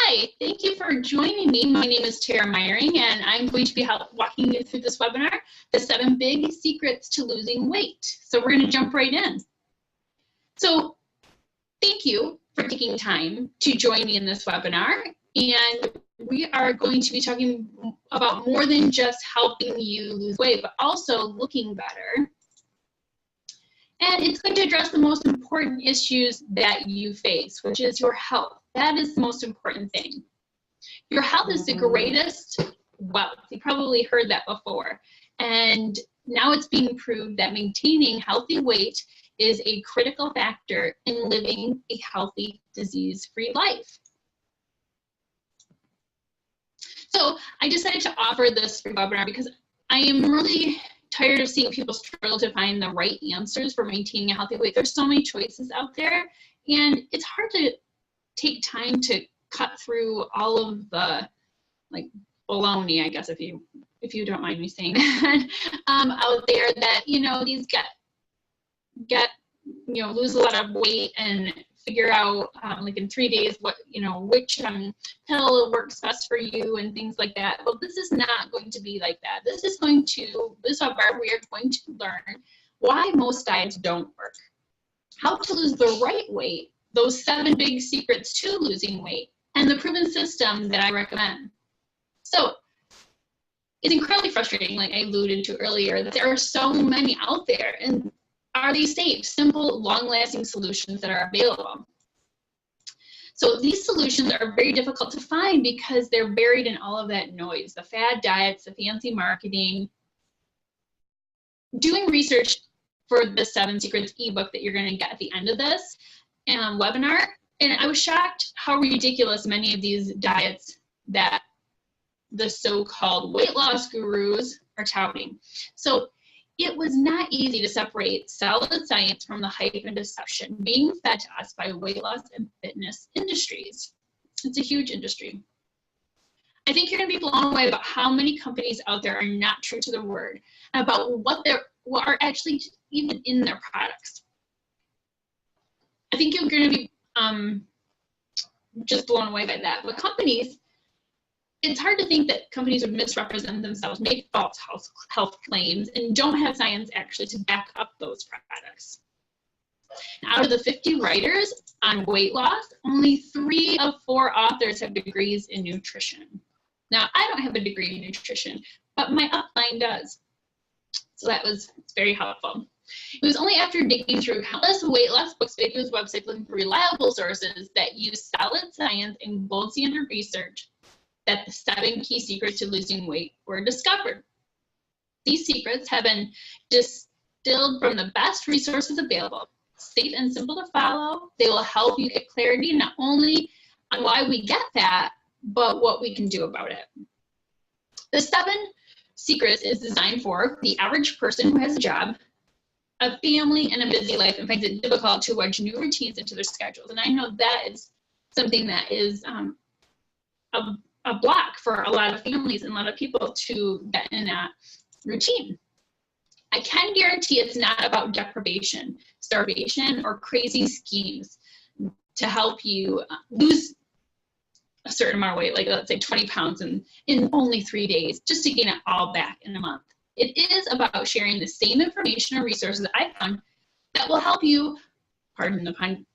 Hi, thank you for joining me. My name is Tara Meyering, and I'm going to be walking you through this webinar, the 7 Big Secrets to Losing Weight. So we're going to jump right in. So thank you for taking time to join me in this webinar. And we are going to be talking about more than just helping you lose weight, but also looking better. And it's going to address the most important issues that you face, which is your health. That is the most important thing. Your health is the greatest wealth. You probably heard that before. And now it's being proved that maintaining healthy weight is a critical factor in living a healthy, disease-free life. So I decided to offer this free webinar because I am really tired of seeing people struggle to find the right answers for maintaining a healthy weight. There's so many choices out there, and it's hard to take time to cut through all of the baloney, I guess, if you don't mind me saying that, out there that, these lose a lot of weight and figure out in 3 days which pill works best for you and things like that. Well, this is not going to be like that. This webinar, we are going to learn why most diets don't work, how to lose the right weight, those 7 big secrets to losing weight, and the proven system that I recommend. So it's incredibly frustrating, like I alluded to earlier, that there are so many out there. And are they safe, simple, long-lasting solutions that are available? So these solutions are very difficult to find because they're buried in all of that noise, the fad diets, the fancy marketing. Doing research for the 7 Secrets ebook that you're going to get at the end of this webinar, and I was shocked how ridiculous many of these diets that the so-called weight loss gurus are touting. So it was not easy to separate solid science from the hype and deception being fed to us by weight loss and fitness industries. It's a huge industry. I think you're going to be blown away about how many companies out there are not true to their word, and about what are actually even in their products. I think you're going to be just blown away by that. But companies, it's hard to think that companies would misrepresent themselves, make false health claims, and don't have science actually to back up those products. Out of the 50 writers on weight loss, only 3 of 4 authors have degrees in nutrition. Now, I don't have a degree in nutrition, but my upline does. So it's very helpful. It was only after digging through countless weight loss books, videos, websites, looking for reliable sources that use solid science and gold standard research that the 7 key secrets to losing weight were discovered. These secrets have been distilled from the best resources available, safe and simple to follow. They will help you get clarity not only on why we get fat, but what we can do about it. The 7 secrets is designed for the average person who has a job, a family, and a busy life, and finds it difficult to wedge new routines into their schedules. And I know that is something that is a block for a lot of families and a lot of people to get in that routine. I can guarantee it's not about deprivation, starvation, or crazy schemes to help you lose a certain amount of weight, like let's say 20 pounds in only 3 days, just to gain it all back in a month. It is about sharing the same information or resources that I found that will help you, pardon the pun,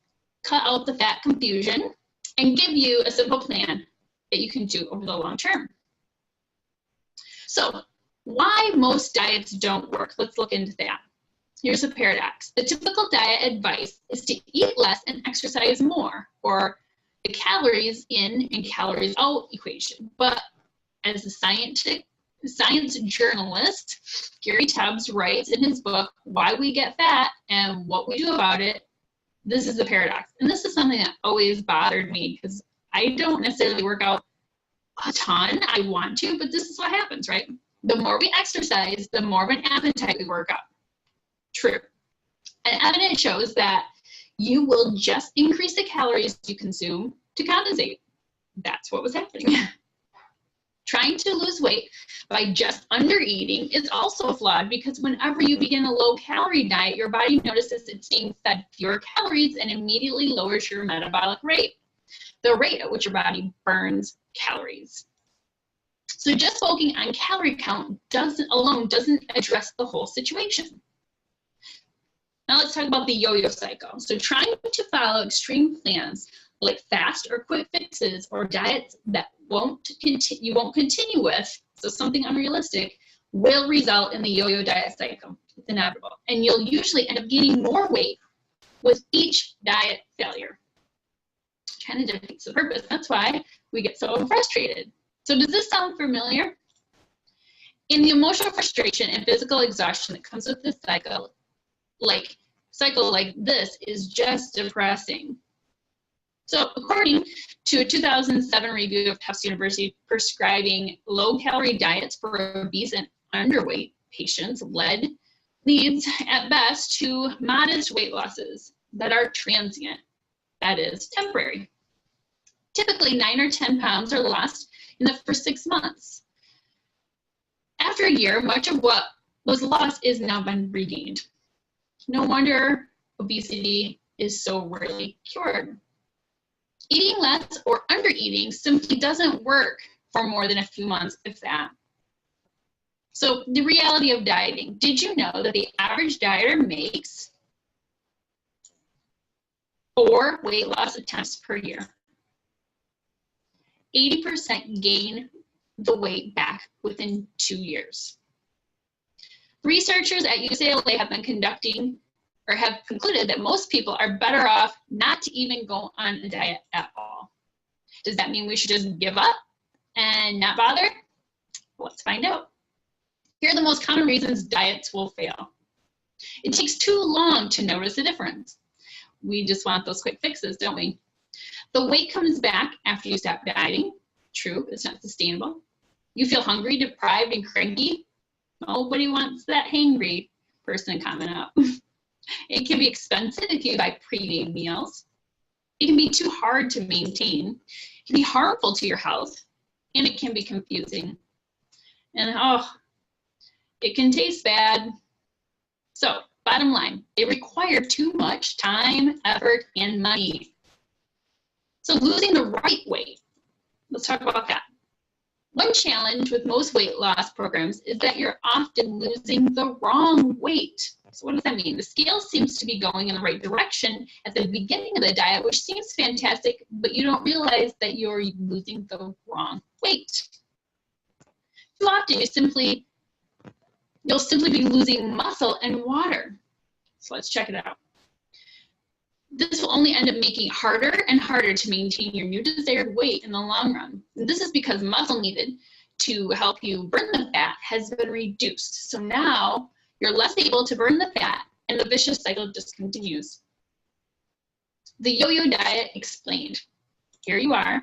cut out the fat confusion and give you a simple plan that you can do over the long term. So why most diets don't work? Let's look into that. Here's a paradox. The typical diet advice is to eat less and exercise more, or the calories in and calories out equation. But as a science journalist, Gary Tubbs writes in his book, Why We Get Fat and What We Do About It, this is the paradox. And this is something that always bothered me because I don't necessarily work out a ton. I want to, but this is what happens, right? The more we exercise, the more of an appetite we work up. True. And evidence shows that you will just increase the calories you consume to compensate. That's what was happening. Trying to lose weight by just under-eating is also flawed because whenever you begin a low-calorie diet, your body notices it's being fed fewer calories and immediately lowers your metabolic rate. the rate at which your body burns calories. So just focusing on calorie count alone doesn't address the whole situation. Now let's talk about the yo-yo cycle. So trying to follow extreme plans like fast or quick fixes or diets that you won't continue with, so something unrealistic, will result in the yo-yo diet cycle. It's inevitable. And you'll usually end up gaining more weight with each diet failure. Kind of defeats the purpose. That's why we get so frustrated. So does this sound familiar? In the emotional frustration and physical exhaustion that comes with this cycle like this is just depressing. So according to a 2007 review of Tufts University prescribing low-calorie diets for obese and underweight patients leads at best to modest weight losses that are transient, that is, temporary. Typically 9 or 10 pounds are lost in the first 6 months. After a year, much of what was lost is now been regained. No wonder obesity is so rarely cured. Eating less or undereating simply doesn't work for more than a few months, if that. So the reality of dieting, did you know that the average dieter makes 4 weight loss attempts per year? 80% gain the weight back within 2 years. Researchers at UCLA have concluded that most people are better off not to even go on a diet at all. Does that mean we should just give up and not bother? Let's find out. Here are the most common reasons diets will fail. It takes too long to notice a difference. We just want those quick fixes, don't we? The weight comes back after you stop dieting. True, it's not sustainable. You feel hungry, deprived, and cranky. Nobody wants that hangry person coming up. It can be expensive if you buy pre-made meals. It can be too hard to maintain. It can be harmful to your health, and it can be confusing. And it can taste bad. So, bottom line, they require too much time, effort, and money. So losing the right weight, let's talk about that. One challenge with most weight loss programs is that you're often losing the wrong weight. So what does that mean? The scale seems to be going in the right direction at the beginning of the diet, which seems fantastic, but you don't realize that you're losing the wrong weight. Too often you'll simply be losing muscle and water. So let's check it out. This will only end up making it harder and harder to maintain your new desired weight in the long run. And this is because muscle needed to help you burn the fat has been reduced. So now you're less able to burn the fat and the vicious cycle just continues. The yo-yo diet explained. Here you are.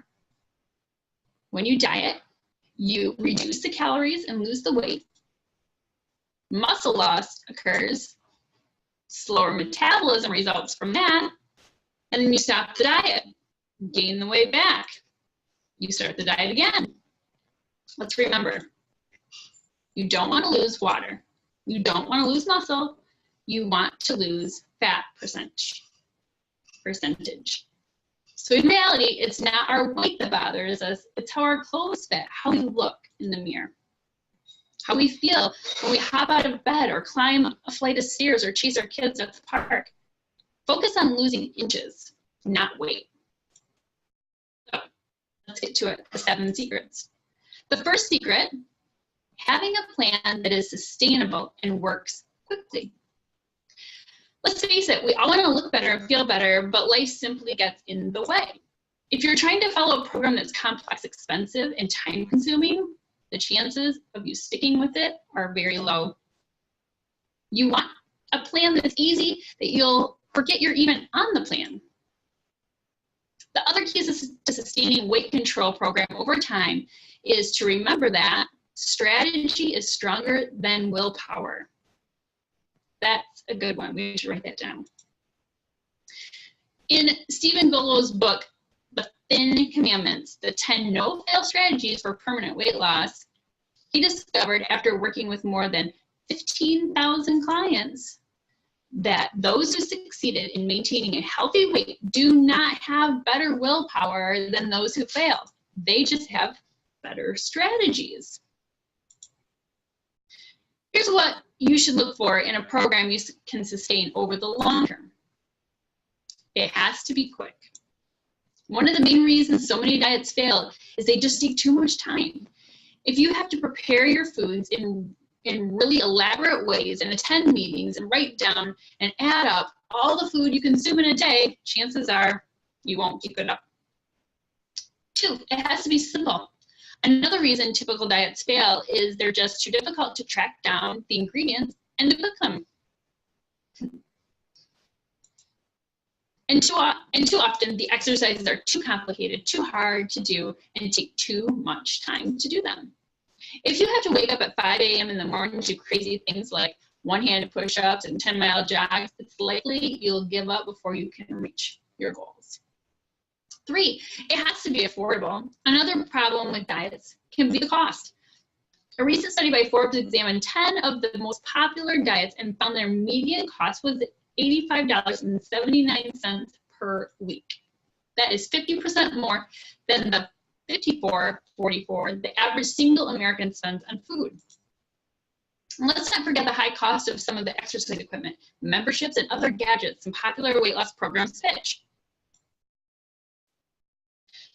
When you diet, you reduce the calories and lose the weight. Muscle loss occurs. Slower metabolism results from that, and then you stop the diet, gain the weight back. You start the diet again. Let's remember, you don't want to lose water. You don't want to lose muscle. You want to lose fat percentage. So in reality, it's not our weight that bothers us. It's how our clothes fit, how we look in the mirror, how we feel when we hop out of bed or climb a flight of stairs or chase our kids at the park. Focus on losing inches, not weight. So let's get to it, the 7 secrets. The first secret, having a plan that is sustainable and works quickly. Let's face it, we all want to look better and feel better, but life simply gets in the way. If you're trying to follow a program that's complex, expensive, and time-consuming, the chances of you sticking with it are very low. You want a plan that's easy, that you'll forget you're even on the plan. The other key to sustaining weight control program over time is to remember that strategy is stronger than willpower. That's a good one. We should write that down. In Stephen Golo's book, The Thin Commandments, the 10 no-fail strategies for permanent weight loss, he discovered after working with more than 15,000 clients that those who succeeded in maintaining a healthy weight do not have better willpower than those who failed. They just have better strategies. Here's what you should look for in a program you can sustain over the long term. It has to be quick. One of the main reasons so many diets fail is they just take too much time. If you have to prepare your foods in really elaborate ways and attend meetings and write down and add up all the food you consume in a day, chances are you won't keep it up. 2, it has to be simple. Another reason typical diets fail is they're just too difficult to track down the ingredients and to cook them. And too often, the exercises are too complicated, too hard to do, and take too much time to do them. If you have to wake up at 5 a.m. in the morning to do crazy things like one-handed push-ups and 10-mile jogs, it's likely you'll give up before you can reach your goals. 3, it has to be affordable. Another problem with diets can be the cost. A recent study by Forbes examined 10 of the most popular diets and found their median cost was $85.79 per week. That is 50% more than the $54.44 the average single American spends on food. And let's not forget the high cost of some of the exercise equipment, memberships, and other gadgets some popular weight loss programs pitch.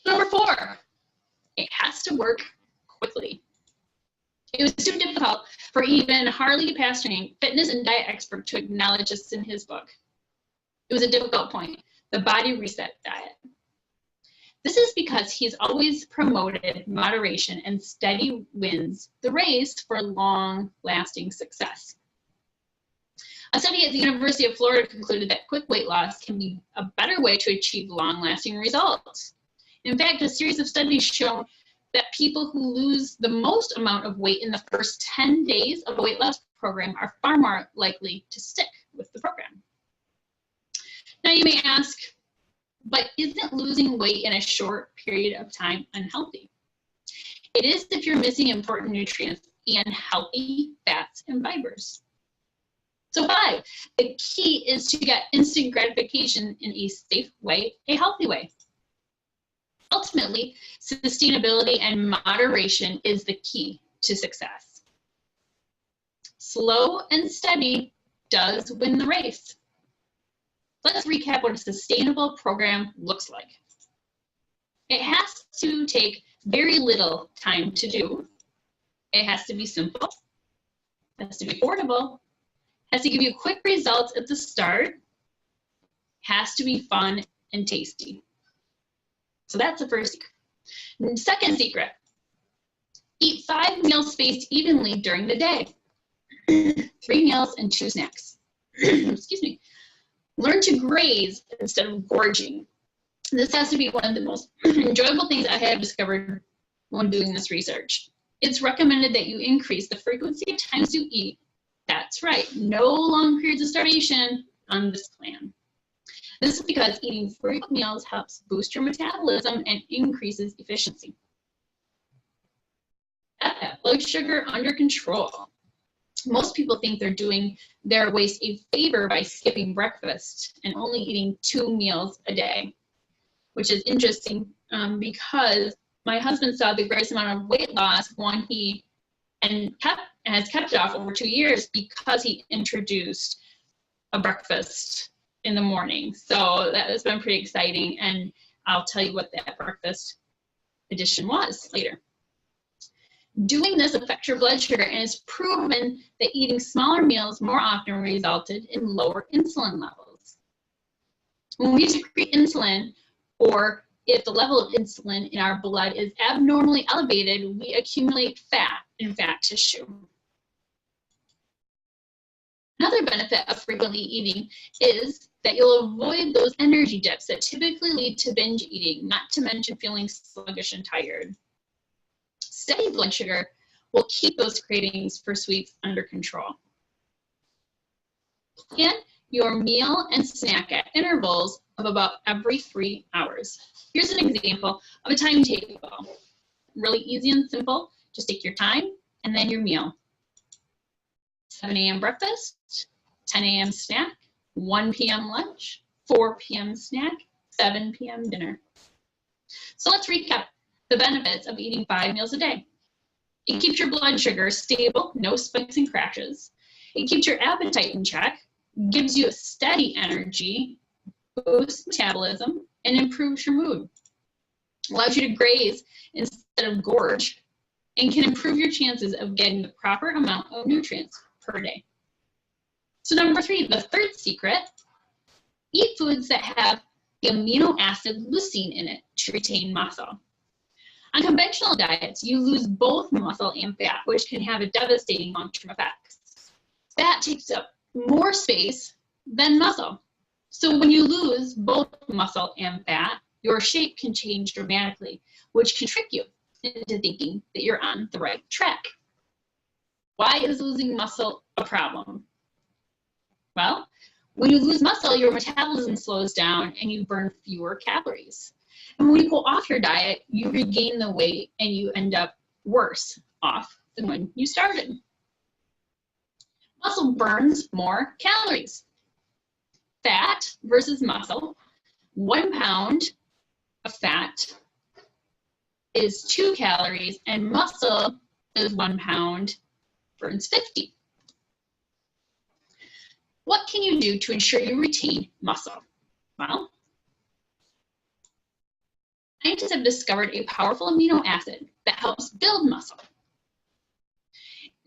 Number 4, it has to work quickly. It was too difficult for even Harley Pasternak, fitness and diet expert, to acknowledge this in his book. It was a difficult point, the body reset diet. This is because he's always promoted moderation and steady wins the race for long-lasting success. A study at the University of Florida concluded that quick weight loss can be a better way to achieve long-lasting results. In fact, a series of studies show that people who lose the most amount of weight in the first 10 days of a weight loss program are far more likely to stick with the program. Now you may ask, but isn't losing weight in a short period of time unhealthy? It is if you're missing important nutrients and healthy fats and fibers. So 5, the key is to get instant gratification in a safe way, a healthy way. Ultimately, sustainability and moderation is the key to success. Slow and steady does win the race. Let's recap what a sustainable program looks like. It has to take very little time to do. It has to be simple. It has to be affordable. It has to give you quick results at the start. It has to be fun and tasty. So that's the first secret. And second secret, eat 5 meals spaced evenly during the day. 3 meals and 2 snacks. Excuse me. Learn to graze instead of gorging. This has to be one of the most enjoyable things I have discovered when doing this research. It's recommended that you increase the frequency of times you eat. That's right, no long periods of starvation on this plan. This is because eating frequent meals helps boost your metabolism and increases efficiency. That blood sugar under control. Most people think they're doing their waist a favor by skipping breakfast and only eating 2 meals a day, which is interesting because my husband saw the greatest amount of weight loss when he has kept it off over 2 years because he introduced a breakfast in the morning. So that has been pretty exciting, and I'll tell you what that breakfast addition was later. Doing this affects your blood sugar, and it's proven that eating smaller meals more often resulted in lower insulin levels. When we secrete insulin, or if the level of insulin in our blood is abnormally elevated, we accumulate fat in fat tissue. Another benefit of frequently eating is that you'll avoid those energy dips that typically lead to binge eating, not to mention feeling sluggish and tired. Steady blood sugar will keep those cravings for sweets under control. Plan your meal and snack at intervals of about every 3 hours. Here's an example of a timetable. Really easy and simple. Just take your time and then your meal. 7 a.m. breakfast, 10 a.m. snack, 1 p.m. lunch, 4 p.m. snack, 7 p.m. dinner. So let's recap the benefits of eating 5 meals a day. It keeps your blood sugar stable, no spikes and crashes. It keeps your appetite in check, gives you a steady energy, boosts metabolism, and improves your mood. Allows you to graze instead of gorge, and can improve your chances of getting the proper amount of nutrients per day. So number 3, the third secret, eat foods that have the amino acid leucine in it to retain muscle. On conventional diets, you lose both muscle and fat, which can have a devastating long-term effects. Fat takes up more space than muscle. So when you lose both muscle and fat, your shape can change dramatically, which can trick you into thinking that you're on the right track. Why is losing muscle a problem? Well, when you lose muscle, your metabolism slows down and you burn fewer calories. And when you go off your diet, you regain the weight and you end up worse off than when you started. Muscle burns more calories. Fat versus muscle, 1 pound of fat is 2 calories, and muscle is 1 pound burns 50. What can you do to ensure you retain muscle? Well, scientists have discovered a powerful amino acid that helps build muscle.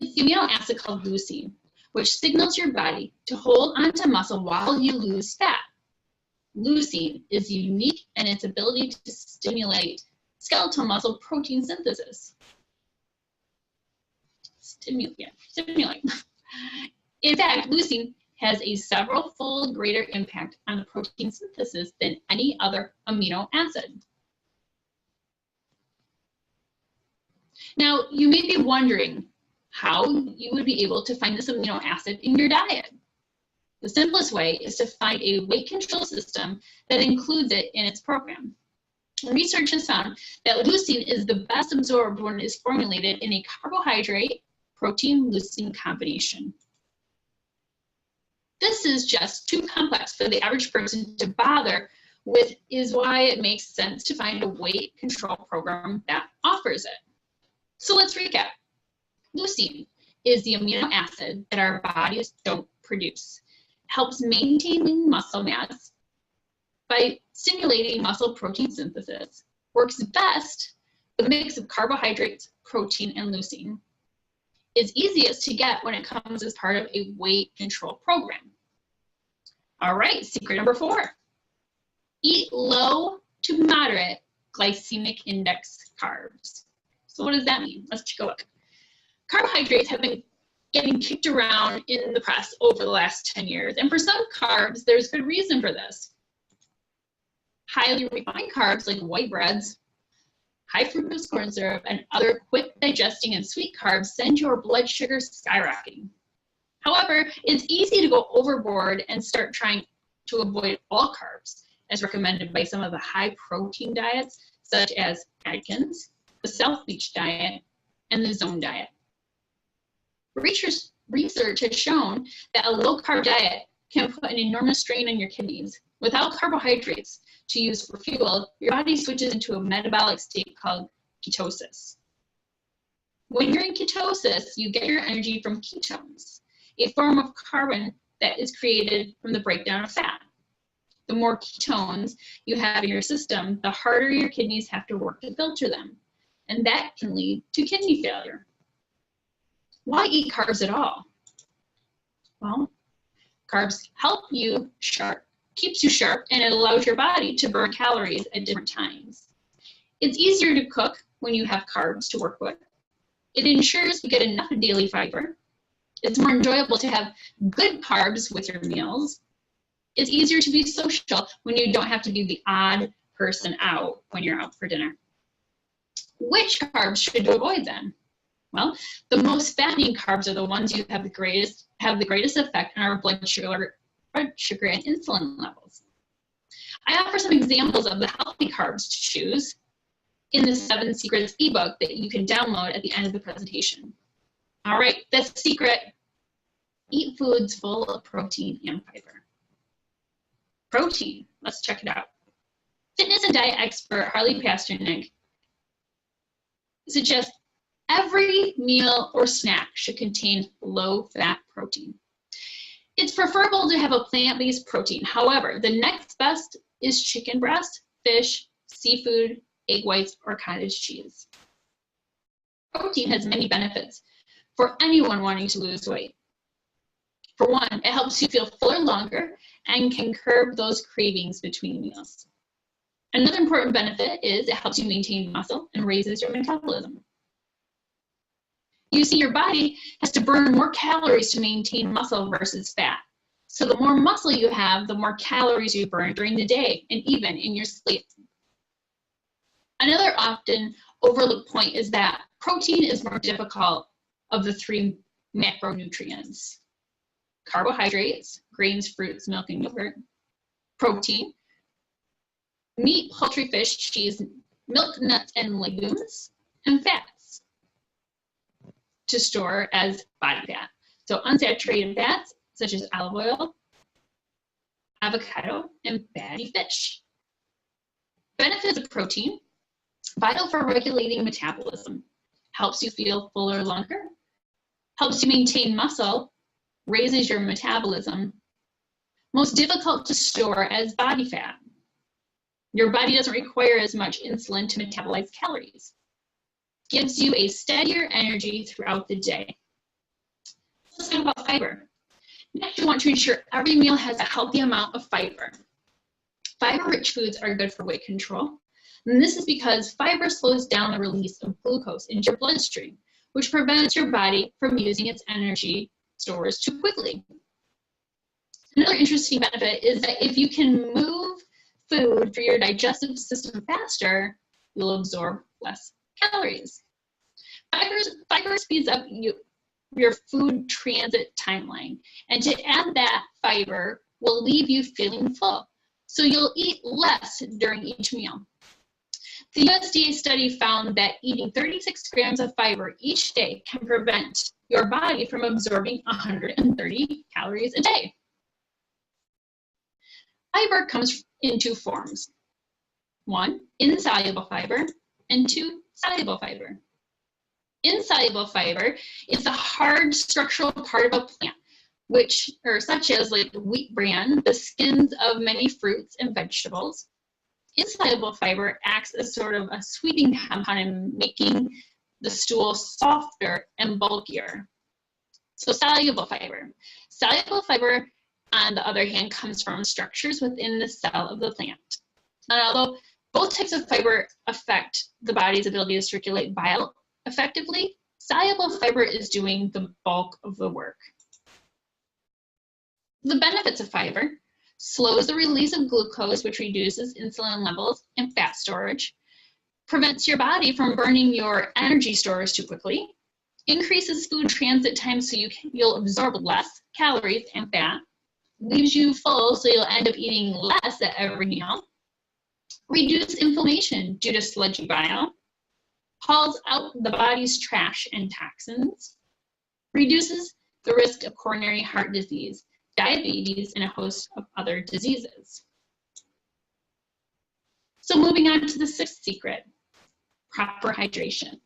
It's the amino acid called leucine, which signals your body to hold onto muscle while you lose fat. Leucine is unique in its ability to stimulate skeletal muscle protein synthesis. Stimulate. In fact, leucine has a several-fold greater impact on the protein synthesis than any other amino acid. Now, you may be wondering how you would be able to find this amino acid in your diet. The simplest way is to find a weight control system that includes it in its program. Research has found that leucine is the best absorbed when it is formulated in a carbohydrate protein leucine combination. This is just too complex for the average person to bother with, is why it makes sense to find a weight control program that offers it. So let's recap. Leucine is the amino acid that our bodies don't produce. Helps maintain muscle mass by stimulating muscle protein synthesis. Works best with a mix of carbohydrates, protein, and leucine. Is easiest to get when it comes as part of a weight control program. All right, secret number 4. Eat low to moderate glycemic index carbs. So what does that mean? Let's take a look. Carbohydrates have been getting kicked around in the press over the last 10 years. And for some carbs, there's good reason for this. Highly refined carbs like white breads, high fructose corn syrup, and other quick digesting and sweet carbs send your blood sugar skyrocketing. However, it's easy to go overboard and start trying to avoid all carbs, as recommended by some of the high protein diets, such as Atkins, the South Beach diet, and the Zone diet. Research has shown that a low-carb diet can put an enormous strain on your kidneys. Without carbohydrates to use for fuel, your body switches into a metabolic state called ketosis. When you're in ketosis, you get your energy from ketones, a form of carbon that is created from the breakdown of fat. The more ketones you have in your system, the harder your kidneys have to work to filter them, and that can lead to kidney failure. Why eat carbs at all? Well, carbs help you keeps you sharp, and it allows your body to burn calories at different times. It's easier to cook when you have carbs to work with. It ensures you get enough daily fiber. It's more enjoyable to have good carbs with your meals. It's easier to be social when you don't have to be the odd person out when you're out for dinner. Which carbs should you avoid then? Well, the most fattening carbs are the ones you have the greatest effect on our blood sugar and insulin levels. I offer some examples of the healthy carbs to choose in the 7 Secrets ebook that you can download at the end of the presentation. All right, that's secret. Eat foods full of protein and fiber. Protein, let's check it out. Fitness and diet expert Harley Pasternak suggests every meal or snack should contain low-fat protein. It's preferable to have a plant-based protein. However, the next best is chicken breast, fish, seafood, egg whites, or cottage cheese. Protein has many benefits for anyone wanting to lose weight. For one, it helps you feel fuller longer and can curb those cravings between meals. Another important benefit is it helps you maintain muscle and raises your metabolism. You see, your body has to burn more calories to maintain muscle versus fat. So the more muscle you have, the more calories you burn during the day and even in your sleep. Another often overlooked point is that protein is more difficult of the three macronutrients: carbohydrates, grains, fruits, milk, and yogurt; protein, meat, poultry, fish, cheese, milk, nuts, and legumes; and fats to store as body fat. So unsaturated fats such as olive oil, avocado, and fatty fish. Benefits of protein: vital for regulating metabolism, helps you feel fuller longer, helps you maintain muscle, raises your metabolism, most difficult to store as body fat. Your body doesn't require as much insulin to metabolize calories. Gives you a steadier energy throughout the day. Let's talk about fiber. Next, you want to ensure every meal has a healthy amount of fiber. Fiber-rich foods are good for weight control. And this is because fiber slows down the release of glucose into your bloodstream, which prevents your body from using its energy stores too quickly. Another interesting benefit is that if you can move food through your digestive system faster, you'll absorb less calories. Fiber speeds up your food transit timeline, and to add that fiber will leave you feeling full, so you'll eat less during each meal. The USDA study found that eating 36 grams of fiber each day can prevent your body from absorbing 130 calories a day. Fiber comes in two forms: one, insoluble fiber, and two, soluble fiber. Insoluble fiber is the hard structural part of a plant, such as like the wheat bran, the skins of many fruits and vegetables. Insoluble fiber acts as sort of a sweetening compound in making the stool softer and bulkier. So soluble fiber. Soluble fiber, on the other hand, comes from structures within the cell of the plant. And although both types of fiber affect the body's ability to circulate bile effectively, soluble fiber is doing the bulk of the work. The benefits of fiber: slows the release of glucose, which reduces insulin levels and fat storage, prevents your body from burning your energy stores too quickly, increases food transit time so you'll absorb less calories and fat, leaves you full so you'll end up eating less at every meal, reduce inflammation due to sludgy bile, hauls out the body's trash and toxins, reduces the risk of coronary heart disease, diabetes, and a host of other diseases. So moving on to the sixth secret: proper hydration.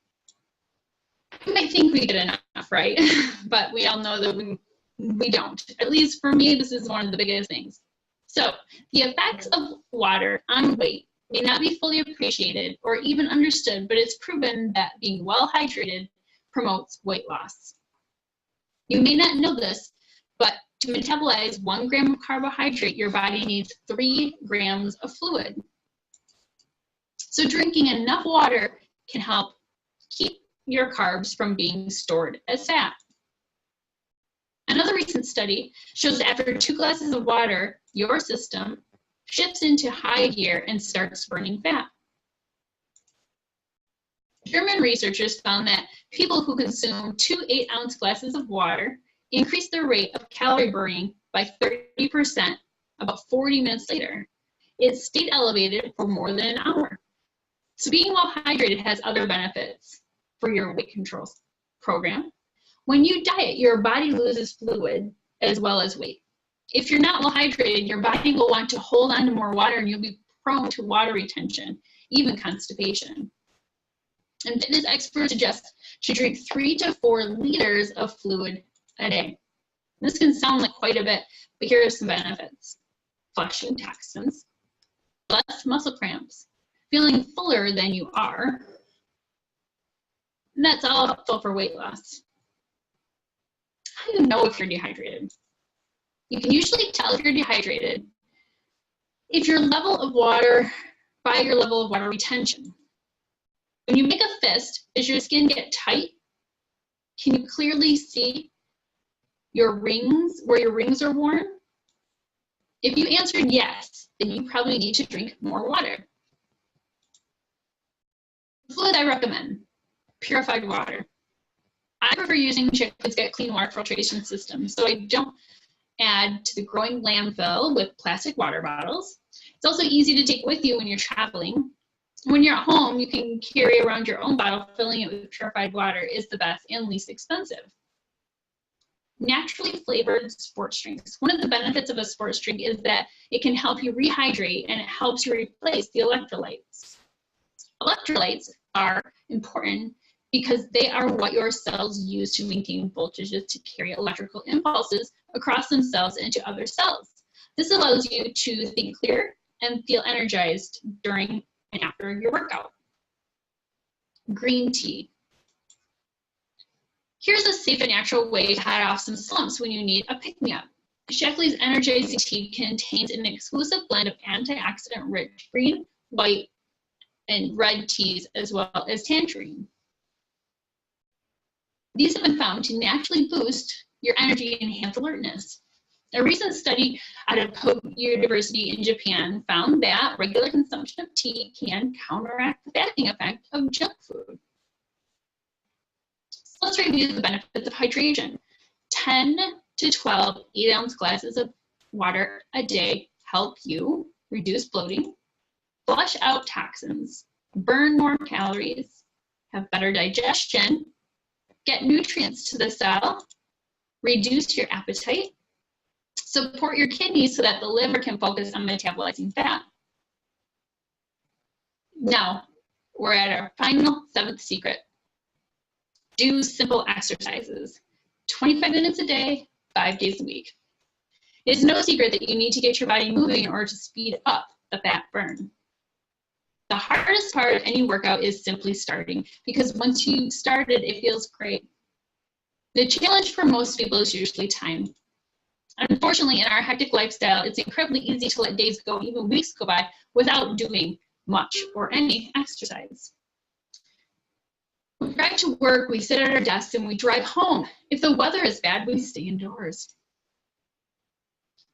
You might think we get enough, right? But we all know that we don't. At least for me, this is one of the biggest things. So the effects of water on weight may not be fully appreciated or even understood, but it's proven that being well hydrated promotes weight loss. You may not know this, but to metabolize 1 gram of carbohydrate, your body needs 3 grams of fluid. So drinking enough water can help keep your carbs from being stored as fat. Another recent study shows that after 2 glasses of water, your system shifts into high gear and starts burning fat. German researchers found that people who consume 2 8-ounce glasses of water increase their rate of calorie burning by 30% about 40 minutes later. It stayed elevated for more than an hour. So being well hydrated has other benefits for your weight control program. When you diet, your body loses fluid as well as weight. If you're not well hydrated, your body will want to hold on to more water and you'll be prone to water retention, even constipation. And fitness experts suggest to drink 3 to 4 liters of fluid a day. This can sound like quite a bit, but here are some benefits. Flushing toxins, less muscle cramps, feeling fuller than you are, and that's all helpful for weight loss. How do you know if you're dehydrated? You can usually tell if you're dehydrated if your level of water, by your level of water retention. When you make a fist, does your skin get tight? Can you clearly see your rings, where your rings are worn? If you answered yes, then you probably need to drink more water. The fluid I recommend, purified water. I prefer using Chick-fil-A's Get Clean water filtration system, so I don't add to the growing landfill with plastic water bottles. It's also easy to take with you when you're traveling. When you're at home, you can carry around your own bottle. Filling it with purified water is the best and least expensive. Naturally flavored sports drinks. One of the benefits of a sports drink is that it can help you rehydrate and it helps you replace the electrolytes. Electrolytes are important because they are what your cells use to maintain voltages to carry electrical impulses across themselves into other cells. This allows you to think clear and feel energized during and after your workout. Green tea. Here's a safe and natural way to head off some slumps when you need a pick-me-up. Shaklee's Energizing Tea contains an exclusive blend of antioxidant-rich green, white, and red teas, as well as tangerine. These have been found to naturally boost your energy and enhance alertness. A recent study out of Kobe University in Japan found that regular consumption of tea can counteract the fattening effect of junk food. So let's review the benefits of hydration. 10 to 12 8-ounce glasses of water a day help you reduce bloating, flush out toxins, burn more calories, have better digestion, get nutrients to the cell, reduce your appetite, support your kidneys so that the liver can focus on metabolizing fat. Now, we're at our final 7th secret. Do simple exercises. 25 minutes a day, 5 days a week. It is no secret that you need to get your body moving in order to speed up the fat burn. The hardest part of any workout is simply starting, because once you started, it feels great. The challenge for most people is usually time. Unfortunately, in our hectic lifestyle, it's incredibly easy to let days go, even weeks go by, without doing much or any exercise. We drive to work, we sit at our desks, and we drive home. If the weather is bad, we stay indoors.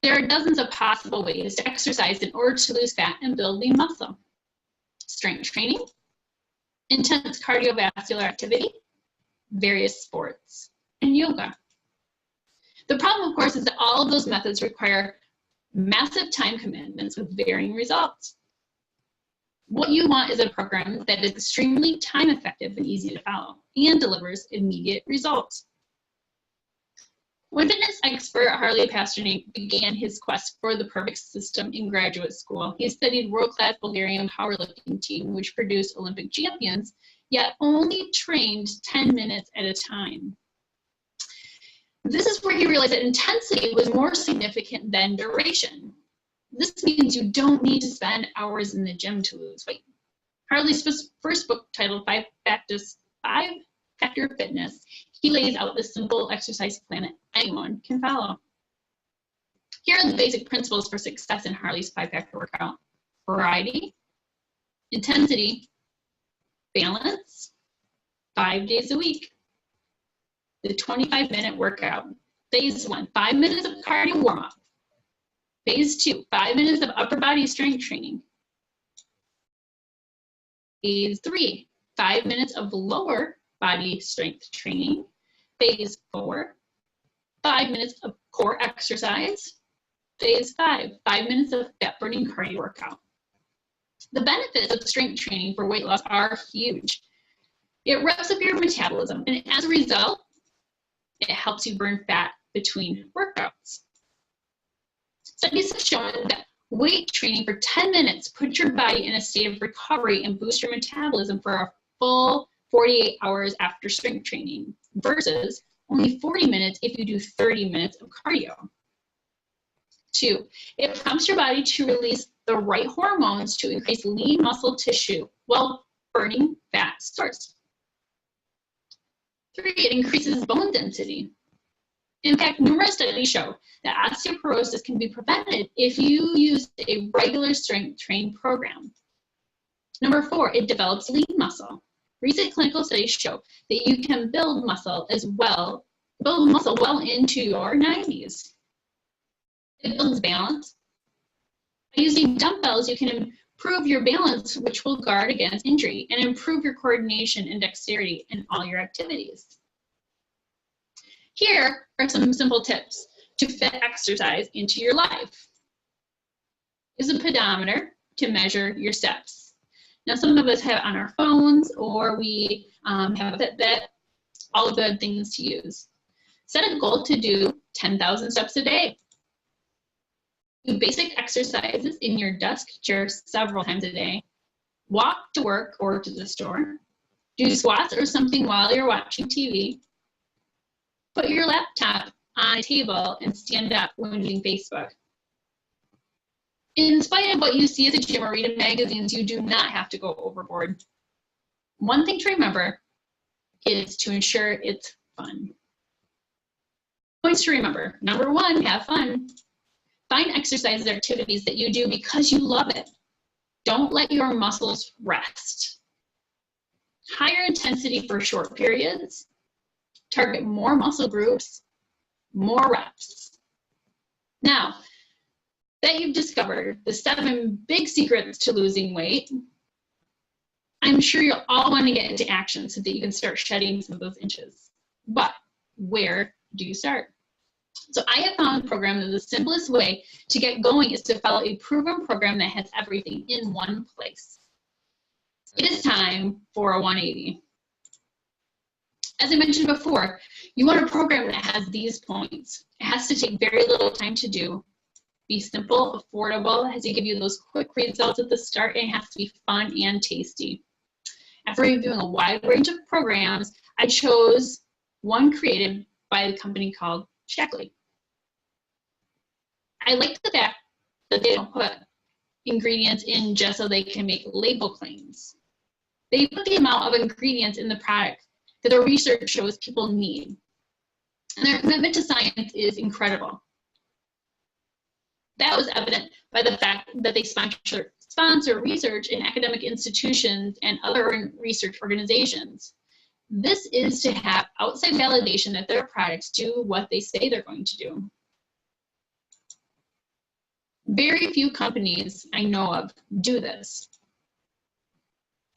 There are dozens of possible ways to exercise in order to lose fat and build lean muscle. Strength training, intense cardiovascular activity, various sports, and yoga. The problem, of course, is that all of those methods require massive time commitments with varying results. What you want is a program that is extremely time effective and easy to follow and delivers immediate results. When fitness expert Harley Pasternak began his quest for the perfect system in graduate school, he studied world-class Bulgarian powerlifting team, which produced Olympic champions, yet only trained 10 minutes at a time. This is where he realized that intensity was more significant than duration. This means you don't need to spend hours in the gym to lose weight. Harley's first book, titled 5 Factor Fitness, he lays out the simple exercise plan that anyone can follow. Here are the basic principles for success in Harley's 5-factor workout: variety, intensity, balance, 5 days a week. The 25-minute workout. Phase 1, 5 minutes of cardio warm-up. Phase 2, 5 minutes of upper body strength training. Phase 3, 5 minutes of lower body strength training. Phase 4, 5 minutes of core exercise. Phase 5, 5 minutes of fat-burning cardio workout. The benefits of strength training for weight loss are huge. It revs up your metabolism, and as a result, it helps you burn fat between workouts. Studies have shown that weight training for 10 minutes puts your body in a state of recovery and boosts your metabolism for a full 48 hours after strength training versus only 40 minutes if you do 30 minutes of cardio. 2, it prompts your body to release the right hormones to increase lean muscle tissue while burning fat stores. 3, it increases bone density. In fact, numerous studies show that osteoporosis can be prevented if you use a regular strength training program. Number 4, it develops lean muscle. Recent clinical studies show that you can build muscle well into your 90s. It builds balance. By using dumbbells, you can improve your balance, which will guard against injury, and improve your coordination and dexterity in all your activities. Here are some simple tips to fit exercise into your life. Use a pedometer to measure your steps. Now, some of us have it on our phones, or we have a Fitbit, all good things to use. Set a goal to do 10,000 steps a day. Do basic exercises in your desk chair several times a day. Walk to work or to the store. Do squats or something while you're watching TV. Put your laptop on a table and stand up when using Facebook. In spite of what you see at the gym or read in magazines, you do not have to go overboard. One thing to remember is to ensure it's fun. Points to remember. Number 1, have fun. Find exercises or activities that you do because you love it. Don't let your muscles rest. Higher intensity for short periods. Target more muscle groups, more reps. Now, that you've discovered the 7 big secrets to losing weight, I'm sure you'll all want to get into action so that you can start shedding some of those inches. But where do you start? So I have found a program that the simplest way to get going is to follow a proven program that has everything in one place. It is time for a 180. As I mentioned before, you want a program that has these points. It has to take very little time to do, be simple, affordable, it has to give you those quick results at the start, and it has to be fun and tasty. After reviewing a wide range of programs, I chose one created by a company called Shaklee. I like the fact that they don't put ingredients in just so they can make label claims. They put the amount of ingredients in the product that their research shows people need. And their commitment to science is incredible. That was evident by the fact that they sponsor research in academic institutions and other research organizations. This is to have outside validation that their products do what they say they're going to do. Very few companies I know of do this.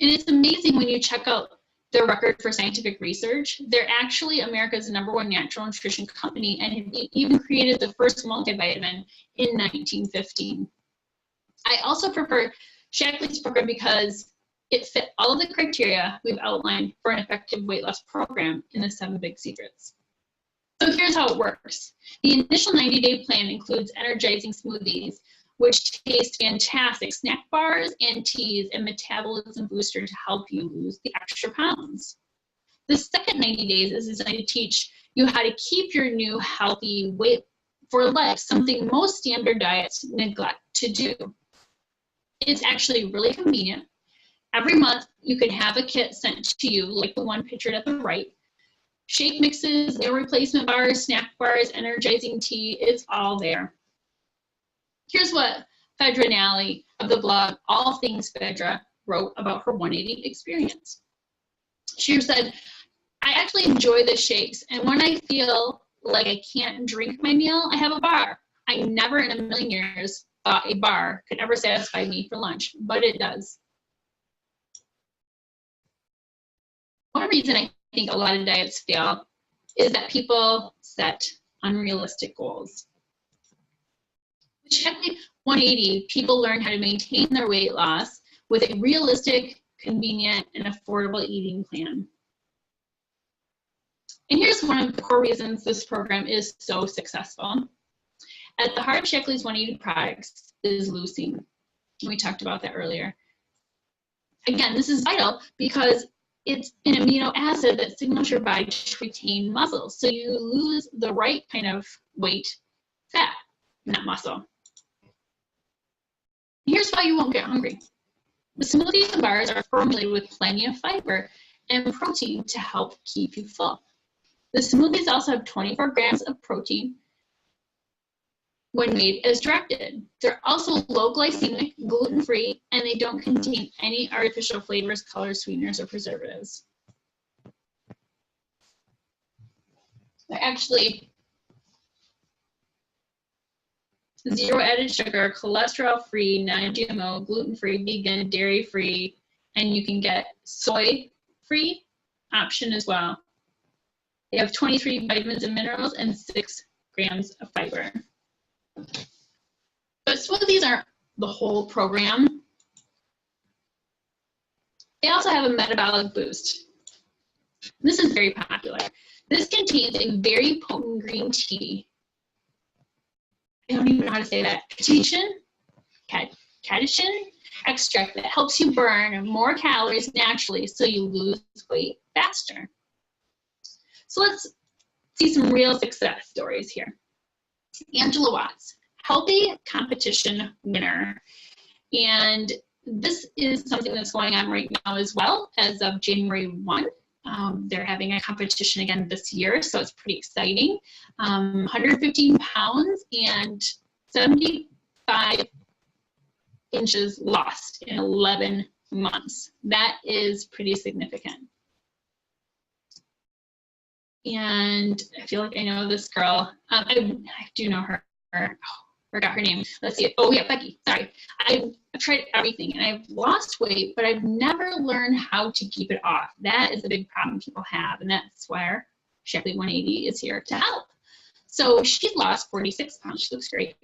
And it's amazing when you check out their record for scientific research. They're actually America's #1 natural nutrition company and have even created the first multivitamin in 1915. I also prefer Shaklee's program because it fit all of the criteria we've outlined for an effective weight loss program in the 7 big secrets. So here's how it works. The initial 90-day plan includes energizing smoothies, which taste fantastic, snack bars and teas, and metabolism booster to help you lose the extra pounds. The second 90 days is designed to teach you how to keep your new healthy weight for life, something most standard diets neglect to do. It's actually really convenient. Every month, you can have a kit sent to you, like the one pictured at the right. Shake mixes, meal replacement bars, snack bars, energizing tea, it's all there. Here's what Phaedra Nally of the blog All Things Phaedra wrote about her 180 experience. She said, I actually enjoy the shakes, and when I feel like I can't drink my meal, I have a bar. I never in a million years thought a bar could ever satisfy me for lunch, but it does. One reason I think a lot of diets fail is that people set unrealistic goals. With Shaklee 180, people learn how to maintain their weight loss with a realistic, convenient, and affordable eating plan. And here's one of the core reasons this program is so successful. At the heart of Shaklee's 180 products is leucine. We talked about that earlier. Again, this is vital because it's an amino acid that signals your body to retain muscle. So you lose the right kind of weight, fat, not muscle. Here's why you won't get hungry. The smoothies and bars are formulated with plenty of fiber and protein to help keep you full. The smoothies also have 24 grams of protein when made as directed. They're also low glycemic, gluten-free, and they don't contain any artificial flavors, colors, sweeteners, or preservatives. They're actually zero added sugar, cholesterol-free, non-GMO, gluten-free, vegan, dairy-free, and you can get soy-free option as well. They have 23 vitamins and minerals and 6 grams of fiber. But smoothies aren't the whole program. They also have a metabolic boost. This is very popular. This contains a very potent green tea. I don't even know how to say that. Catechin extract that helps you burn more calories naturally so you lose weight faster. So let's see some real success stories here. Angela Watts, healthy competition winner. And this is something that's going on right now as well as of January 1. They're having a competition again this year, so it's pretty exciting. 115 pounds and 75 inches lost in 11 months. That is pretty significant. And I feel like I know this girl. I do know her. Oh, forgot her name. Let's see. Oh yeah, Becky. Sorry. I've tried everything and I've lost weight, but I've never learned how to keep it off. That is a big problem people have, and that's where Shaklee 180 is here to help. So she lost 46 pounds. She looks great.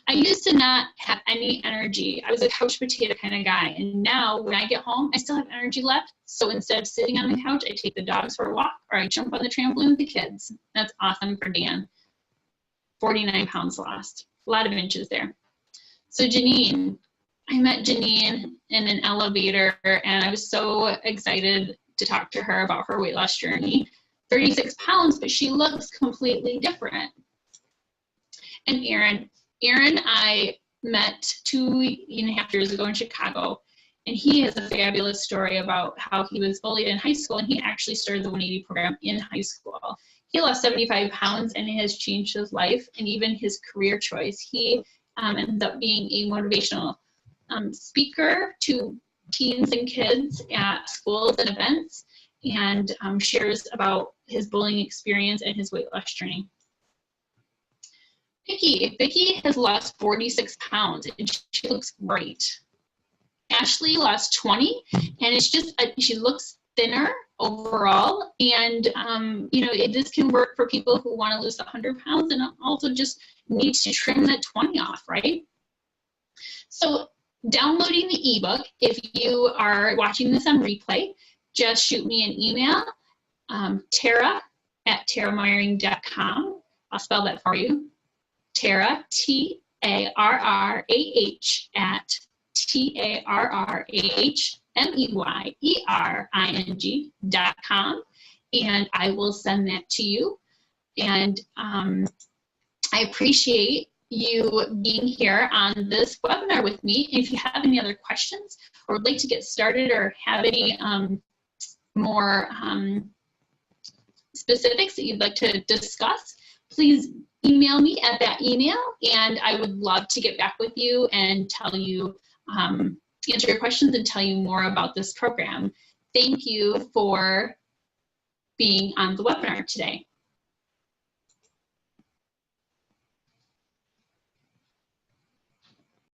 I used to not have any energy. I was a couch potato kind of guy, and now when I get home, I still have energy left. So instead of sitting on the couch, I take the dogs for a walk, or I jump on the trampoline with the kids. That's awesome for Dan. 49 pounds lost, a lot of inches there. So Janine, I met Janine in an elevator, and I was so excited to talk to her about her weight loss journey. 36 pounds, but she looks completely different. And Aaron I met 2.5 years ago in Chicago, and he has a fabulous story about how he was bullied in high school, and he actually started the 180 program in high school. He lost 75 pounds, and it has changed his life and even his career choice. He ended up being a motivational speaker to teens and kids at schools and events, and shares about his bullying experience and his weight loss journey. Vicky has lost 46 pounds and she looks great. Ashley lost 20, and it's just, she looks thinner overall. And, this can work for people who want to lose 100 pounds and also just need to trim that 20 off, right? So downloading the ebook, if you are watching this on replay, just shoot me an email, Tara@tarameyering.com. I'll spell that for you. Tara, T-A-R-R-A-H @TARRAHMEYERING.com, and I will send that to you. And I appreciate you being here on this webinar with me. If you have any other questions or would like to get started or have any more specifics that you'd like to discuss, please email me at that email, and I would love to get back with you and tell you, answer your questions and tell you more about this program. Thank you for being on the webinar today.